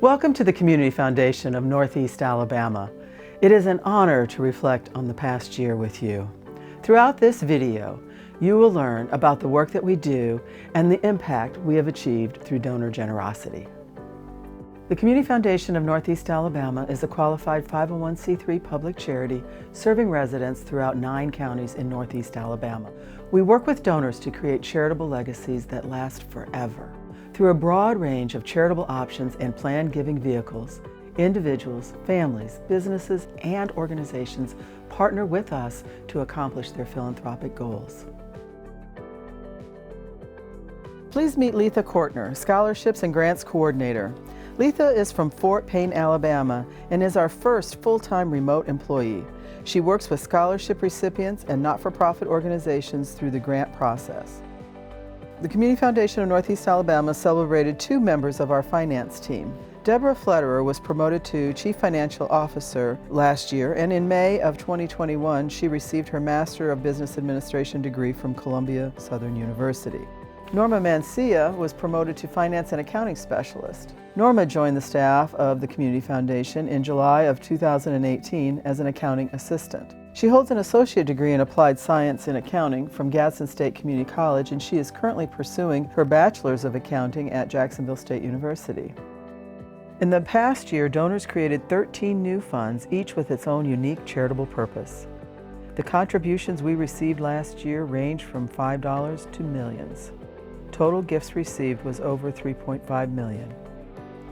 Welcome to the Community Foundation of Northeast Alabama. It is an honor to reflect on the past year with you. Throughout this video, you will learn about the work that we do and the impact we have achieved through donor generosity. The Community Foundation of Northeast Alabama is a qualified 501c3 public charity serving residents throughout 9 counties in Northeast Alabama. We work with donors to create charitable legacies that last forever. Through a broad range of charitable options and planned giving vehicles, individuals, families, businesses, and organizations partner with us to accomplish their philanthropic goals. Please meet Letha Kortner, Scholarships and Grants Coordinator. Letha is from Fort Payne, Alabama, and is our first full-time remote employee. She works with scholarship recipients and not-for-profit organizations through the grant process. The Community Foundation of Northeast Alabama celebrated 2 members of our finance team. Deborah Flederer was promoted to Chief Financial Officer last year, and in May of 2021, she received her Master of Business Administration degree from Columbia Southern University. Norma Mancia was promoted to Finance and Accounting Specialist. Norma joined the staff of the Community Foundation in July of 2018 as an accounting assistant. She holds an associate degree in applied science in accounting from Gadsden State Community College, and she is currently pursuing her bachelor's of accounting at Jacksonville State University. In the past year, donors created 13 new funds, each with its own unique charitable purpose. The contributions we received last year ranged from $5 to millions. Total gifts received was over $3.5 million.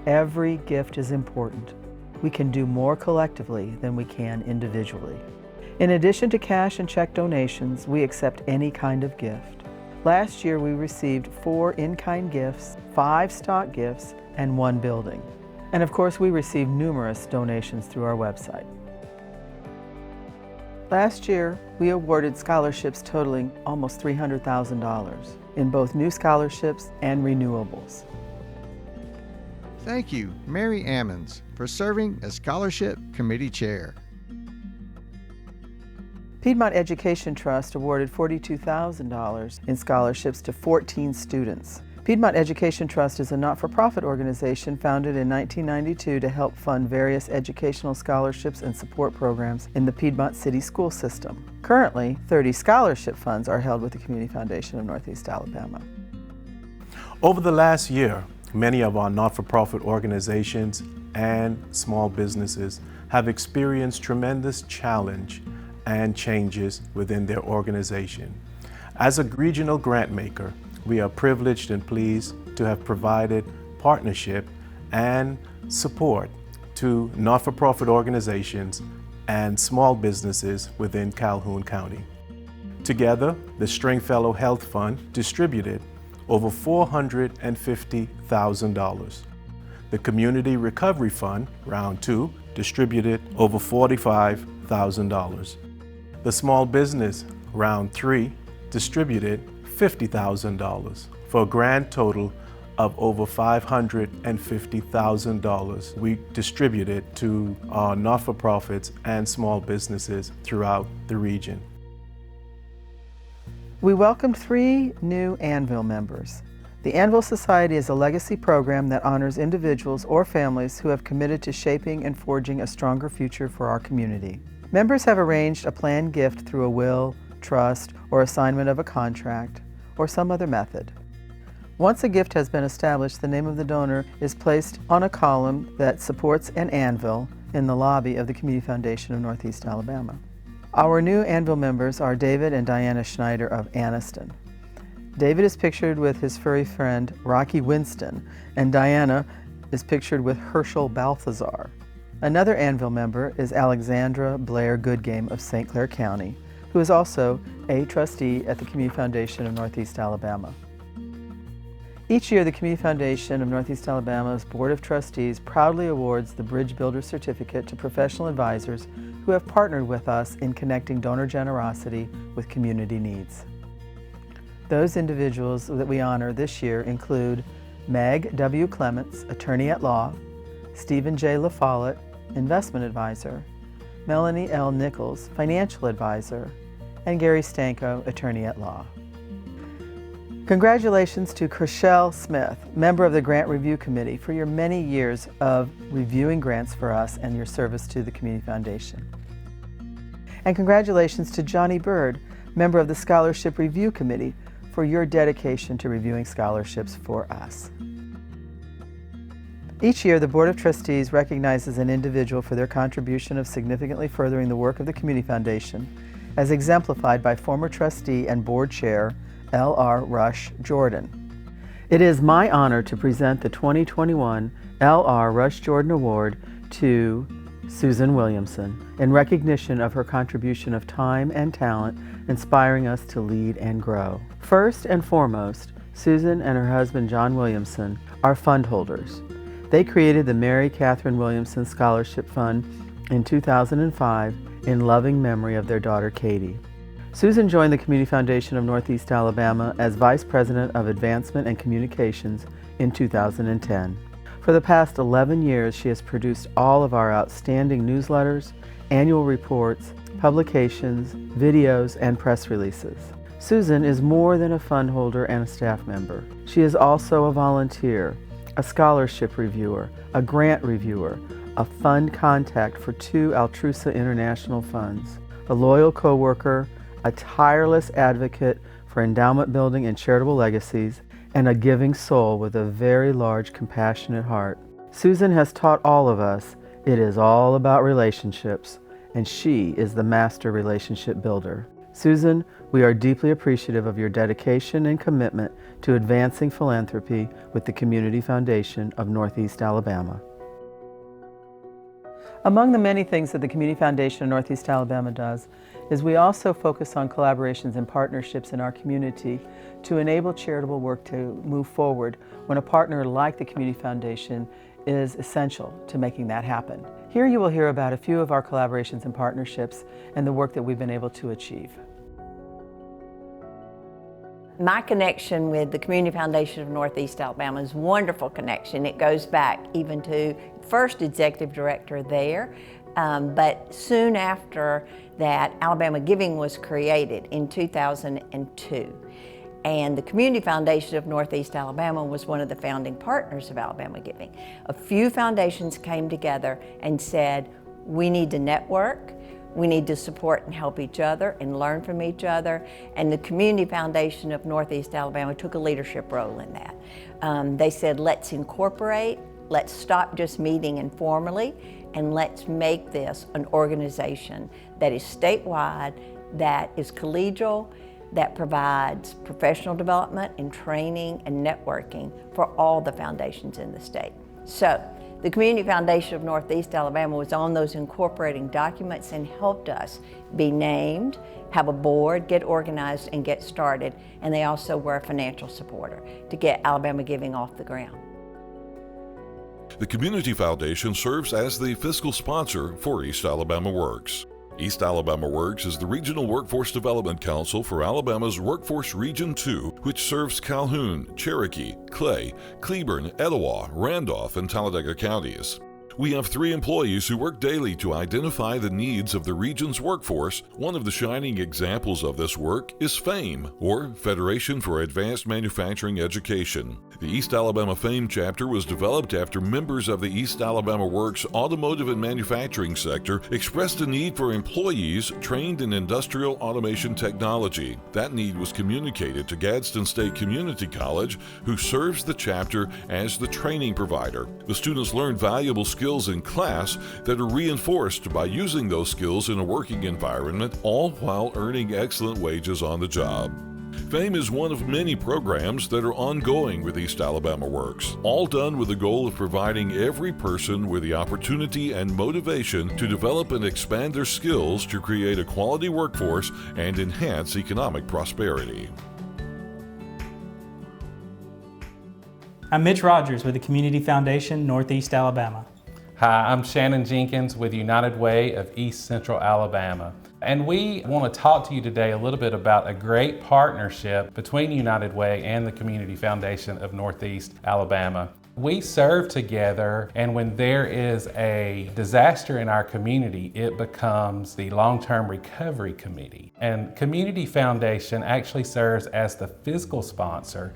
Every gift is important. We can do more collectively than we can individually. In addition to cash and check donations, we accept any kind of gift. Last year we received 4 in-kind gifts, 5 stock gifts, and 1 building. And of course we received numerous donations through our website. Last year we awarded scholarships totaling almost $300,000 in both new scholarships and renewables. Thank you, Mary Ammons, for serving as Scholarship Committee Chair. Piedmont Education Trust awarded $42,000 in scholarships to 14 students. Piedmont Education Trust is a not-for-profit organization founded in 1992 to help fund various educational scholarships and support programs in the Piedmont City School System. Currently, 30 scholarship funds are held with the Community Foundation of Northeast Alabama. Over the last year, many of our not-for-profit organizations and small businesses have experienced tremendous challenge and changes within their organization. As a regional grant maker, we are privileged and pleased to have provided partnership and support to not-for-profit organizations and small businesses within Calhoun County. Together, the Stringfellow Health Fund distributed over $450,000. The Community Recovery Fund, Round 2, distributed over $45,000. The Small Business Round 3 distributed $50,000 for a grand total of over $550,000 we distributed to our not-for-profits and small businesses throughout the region. We welcomed 3 new Anvil members. The Anvil Society is a legacy program that honors individuals or families who have committed to shaping and forging a stronger future for our community. Members have arranged a planned gift through a will, trust, or assignment of a contract, or some other method. Once a gift has been established, the name of the donor is placed on a column that supports an anvil in the lobby of the Community Foundation of Northeast Alabama. Our new Anvil members are David and Diana Schneider of Anniston. David is pictured with his furry friend Rocky Winston, and Diana is pictured with Herschel Balthazar. Another Anvil member is Alexandra Blair Goodgame of St. Clair County, who is also a trustee at the Community Foundation of Northeast Alabama. Each year, the Community Foundation of Northeast Alabama's Board of Trustees proudly awards the Bridge Builder Certificate to professional advisors who have partnered with us in connecting donor generosity with community needs. Those individuals that we honor this year include Meg W. Clements, Attorney at Law, Stephen J. LaFollette, Investment Advisor, Melanie L. Nichols, Financial Advisor, and Gary Stanko, Attorney at Law. Congratulations to Chriselle Smith, member of the Grant Review Committee, for your many years of reviewing grants for us and your service to the Community Foundation. And congratulations to Johnny Bird, member of the Scholarship Review Committee, for your dedication to reviewing scholarships for us. Each year, the Board of Trustees recognizes an individual for their contribution of significantly furthering the work of the Community Foundation, as exemplified by former trustee and board chair L.R. Rush Jordan. It is my honor to present the 2021 L.R. Rush Jordan Award to Susan Williamson in recognition of her contribution of time and talent, inspiring us to lead and grow. First and foremost, Susan and her husband John Williamson are fund holders. They created the Mary Catherine Williamson Scholarship Fund in 2005 in loving memory of their daughter Katie. Susan joined the Community Foundation of Northeast Alabama as Vice President of Advancement and Communications in 2010. For the past 11 years, she has produced all of our outstanding newsletters, annual reports, publications, videos, and press releases. Susan is more than a fund holder and a staff member. She is also a volunteer, a scholarship reviewer, a grant reviewer, a fund contact for 2 Altrusa International funds, a loyal co-worker, a tireless advocate for endowment building and charitable legacies, and a giving soul with a very large, compassionate heart. Susan has taught all of us it is all about relationships, and she is the master relationship builder. Susan, we are deeply appreciative of your dedication and commitment to advancing philanthropy with the Community Foundation of Northeast Alabama. Among the many things that the Community Foundation of Northeast Alabama does is we also focus on collaborations and partnerships in our community to enable charitable work to move forward when a partner like the Community Foundation is essential to making that happen. Here you will hear about a few of our collaborations and partnerships and the work that we've been able to achieve. My connection with the Community Foundation of Northeast Alabama is a wonderful connection. It goes back even to first executive director there, but soon after that, Alabama Giving was created in 2002. And the Community Foundation of Northeast Alabama was one of the founding partners of Alabama Giving. A few foundations came together and said, we need to network, we need to support and help each other and learn from each other. And the Community Foundation of Northeast Alabama took a leadership role in that. They said, let's incorporate, let's stop just meeting informally, and let's make this an organization that is statewide, that is collegial, that provides professional development and training and networking for all the foundations in the state. So, the Community Foundation of Northeast Alabama was on those incorporating documents and helped us be named, have a board, get organized, and get started. And they also were a financial supporter to get Alabama Giving off the ground. The Community Foundation serves as the fiscal sponsor for East Alabama Works. East Alabama Works is the Regional Workforce Development Council for Alabama's Workforce Region 2, which serves Calhoun, Cherokee, Clay, Cleburne, Etowah, Randolph, and Talladega counties. We have 3 employees who work daily to identify the needs of the region's workforce. One of the shining examples of this work is FAME, or Federation for Advanced Manufacturing Education. The East Alabama FAME chapter was developed after members of the East Alabama Works automotive and manufacturing sector expressed a need for employees trained in industrial automation technology. That need was communicated to Gadsden State Community College, who serves the chapter as the training provider. The students learn valuable skills in class that are reinforced by using those skills in a working environment, all while earning excellent wages on the job. FAME is one of many programs that are ongoing with East Alabama Works, all done with the goal of providing every person with the opportunity and motivation to develop and expand their skills to create a quality workforce and enhance economic prosperity. I'm Mitch Rogers with the Community Foundation, Northeast Alabama. Hi, I'm Shannon Jenkins with United Way of East Central Alabama. And we want to talk to you today a little bit about a great partnership between United Way and the Community Foundation of Northeast Alabama. We serve together, and when there is a disaster in our community, it becomes the Long-Term Recovery Committee. And Community Foundation actually serves as the fiscal sponsor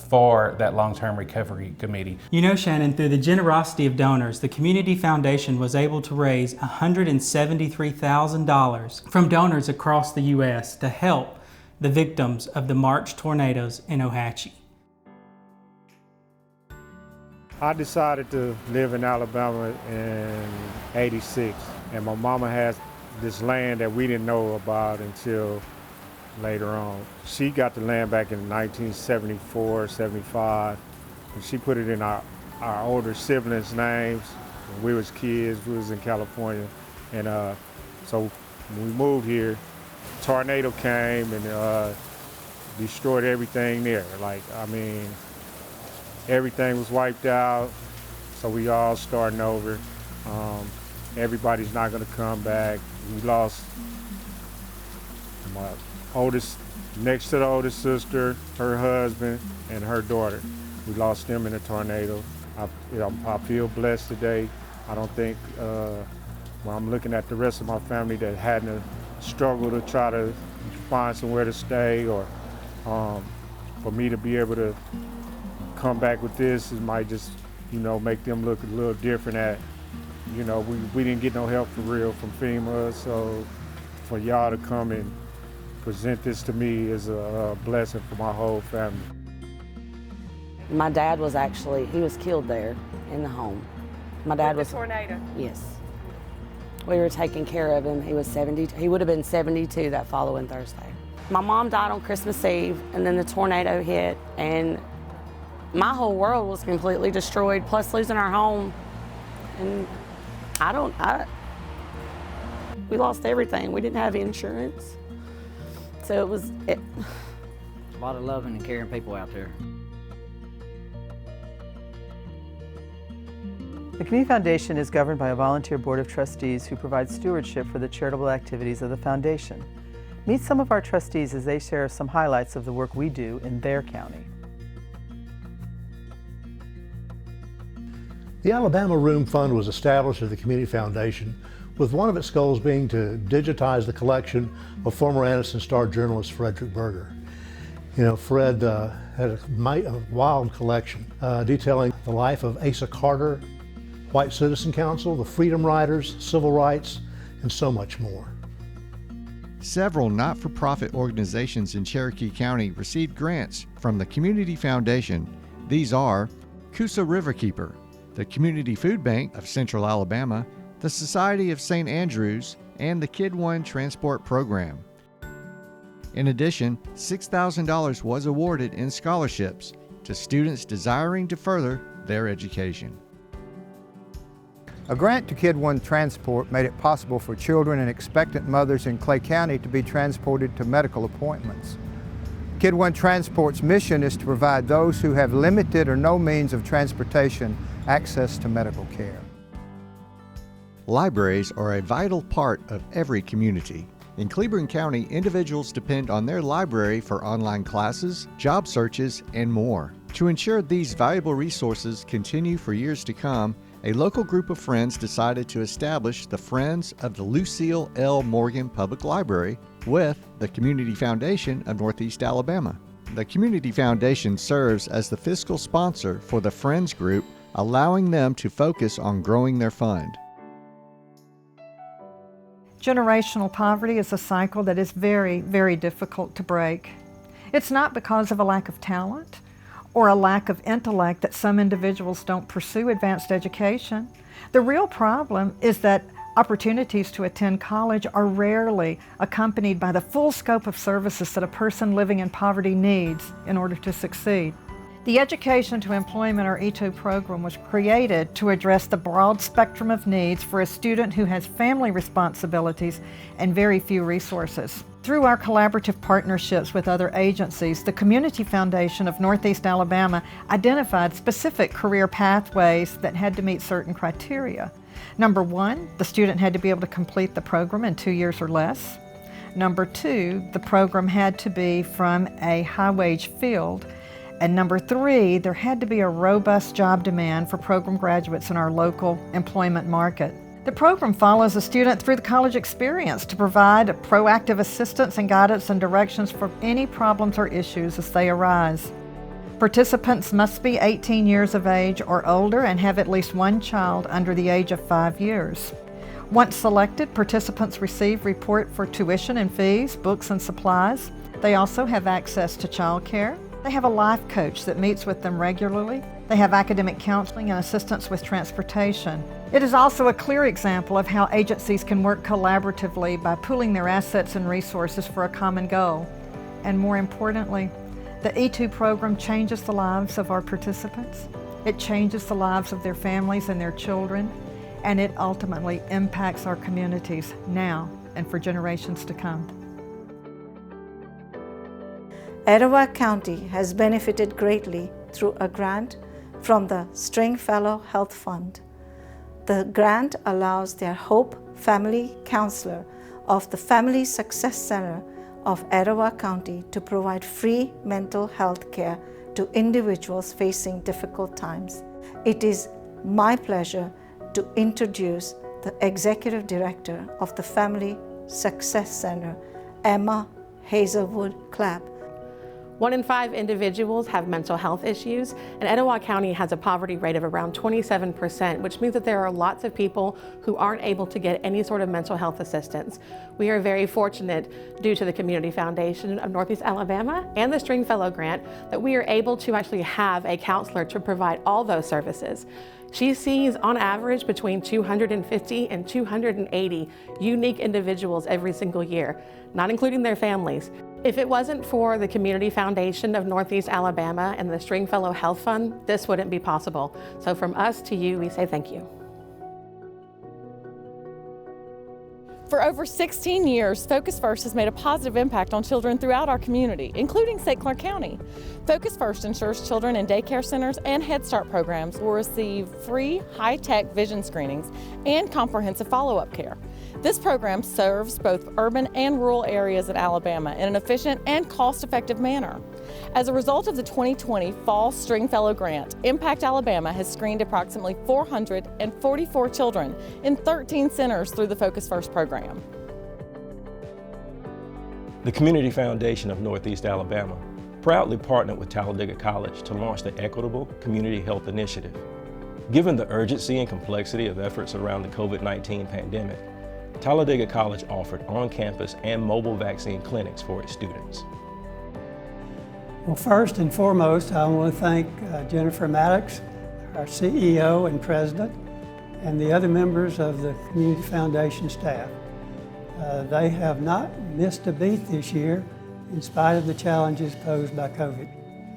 for that Long-Term Recovery Committee. You know, Shannon, through the generosity of donors, the Community Foundation was able to raise $173,000 from donors across the U.S. to help the victims of the March tornadoes in Ohatchee. I decided to live in Alabama in '86, and my mama has this land that we didn't know about until later on. She got the land back in 1974, 75, and she put it in our older siblings' names. When we was kids, we was in California, and so when we moved here, tornado came and destroyed everything there. Everything was wiped out, so we all starting over. Everybody's not gonna come back. We lost my oldest, next to the oldest sister, her husband, and her daughter. We lost them in a tornado. I feel blessed today. I don't think, when I'm looking at the rest of my family that hadn't struggled to try to find somewhere to stay, or for me to be able to come back with this, it might just, make them look a little different at, we didn't get no help for real from FEMA, so for y'all to come and present this to me is a blessing for my whole family. My dad was he was killed there in the home. My dad was. The tornado? Yes. We were taking care of him. He was 70, he would have been 72 that following Thursday. My mom died on Christmas Eve, and then the tornado hit, and my whole world was completely destroyed, plus losing our home. And we lost everything. We didn't have insurance. So it was a lot of loving and caring people out there. The Community Foundation is governed by a volunteer board of trustees who provide stewardship for the charitable activities of the foundation. Meet some of our trustees as they share some highlights of the work we do in their county. The Alabama Room Fund was established at the Community Foundation with one of its goals being to digitize the collection of former Anniston Star journalist Frederick Burger. Fred had a wild collection detailing the life of Asa Carter, White Citizen Council, the Freedom Riders, civil rights, and so much more. Several not-for-profit organizations in Cherokee County received grants from the Community Foundation. These are Coosa Riverkeeper, the Community Food Bank of Central Alabama, the Society of St. Andrews, and the Kid One Transport Program. In addition, $6,000 was awarded in scholarships to students desiring to further their education. A grant to Kid One Transport made it possible for children and expectant mothers in Clay County to be transported to medical appointments. Kid One Transport's mission is to provide those who have limited or no means of transportation access to medical care. Libraries are a vital part of every community. In Cleburne County, individuals depend on their library for online classes, job searches, and more. To ensure these valuable resources continue for years to come, a local group of friends decided to establish the Friends of the Lucile L. Morgan Public Library with the Community Foundation of Northeast Alabama. The Community Foundation serves as the fiscal sponsor for the Friends group, allowing them to focus on growing their fund. Generational poverty is a cycle that is very, very difficult to break. It's not because of a lack of talent or a lack of intellect that some individuals don't pursue advanced education. The real problem is that opportunities to attend college are rarely accompanied by the full scope of services that a person living in poverty needs in order to succeed. The Education to Employment, or ETO program, was created to address the broad spectrum of needs for a student who has family responsibilities and very few resources. Through our collaborative partnerships with other agencies, the Community Foundation of Northeast Alabama identified specific career pathways that had to meet certain criteria. Number one, the student had to be able to complete the program in 2 years or less. Number two, the program had to be from a high-wage field. And number 3, there had to be a robust job demand for program graduates in our local employment market. The program follows a student through the college experience to provide proactive assistance and guidance and directions for any problems or issues as they arise. Participants must be 18 years of age or older and have at least one child under the age of 5 years. Once selected, participants receive report for tuition and fees, books and supplies. They also have access to child care. They have a life coach that meets with them regularly. They have academic counseling and assistance with transportation. It is also a clear example of how agencies can work collaboratively by pooling their assets and resources for a common goal. And more importantly, the E2 program changes the lives of our participants. It changes the lives of their families and their children, and it ultimately impacts our communities now and for generations to come. Etowah County has benefited greatly through a grant from the Stringfellow Health Fund. The grant allows their Hope Family Counselor of the Family Success Center of Etowah County to provide free mental health care to individuals facing difficult times. It is my pleasure to introduce the Executive Director of the Family Success Center, Emma Hazelwood Clapp. 1 in 5 individuals have mental health issues, and Etowah County has a poverty rate of around 27%, which means that there are lots of people who aren't able to get any sort of mental health assistance. We are very fortunate, due to the Community Foundation of Northeast Alabama and the Stringfellow grant, that we are able to actually have a counselor to provide all those services. She sees, on average, between 250 and 280 unique individuals every single year, not including their families. If it wasn't for the Community Foundation of Northeast Alabama and the Stringfellow Health Fund, this wouldn't be possible. So from us to you, we say thank you. For over 16 years, Focus First has made a positive impact on children throughout our community, including St. Clair County. Focus First ensures children in daycare centers and Head Start programs will receive free, high-tech vision screenings and comprehensive follow-up care. This program serves both urban and rural areas in Alabama in an efficient and cost-effective manner. As a result of the 2020 Fall Stringfellow Grant, Impact Alabama has screened approximately 444 children in 13 centers through the Focus First program. The Community Foundation of Northeast Alabama proudly partnered with Talladega College to launch the Equitable Community Health Initiative. Given the urgency and complexity of efforts around the COVID-19 pandemic, Talladega College offered on-campus and mobile vaccine clinics for its students. Well, first and foremost, I want to thank Jennifer Maddox, our CEO and President, and the other members of the Community Foundation staff. They have not missed a beat this year in spite of the challenges posed by COVID.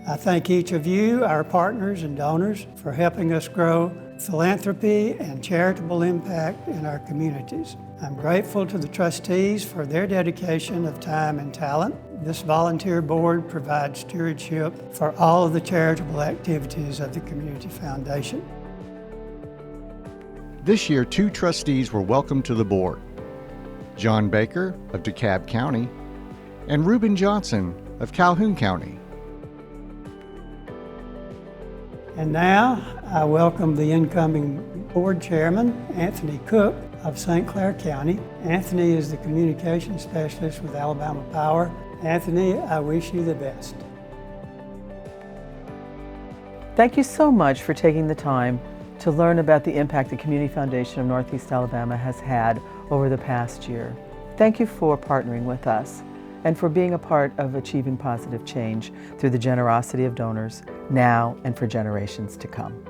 I thank each of you, our partners and donors, for helping us grow philanthropy and charitable impact in our communities. I'm grateful to the trustees for their dedication of time and talent. This volunteer board provides stewardship for all of the charitable activities of the Community Foundation. This year, 2 trustees were welcomed to the board. John Baker of DeKalb County and Reuben Johnson of Calhoun County. And now I welcome the incoming board chairman, Anthony Cook of St. Clair County. Anthony is the communications specialist with Alabama Power. Anthony, I wish you the best. Thank you so much for taking the time to learn about the impact the Community Foundation of Northeast Alabama has had over the past year. Thank you for partnering with us and for being a part of achieving positive change through the generosity of donors now and for generations to come.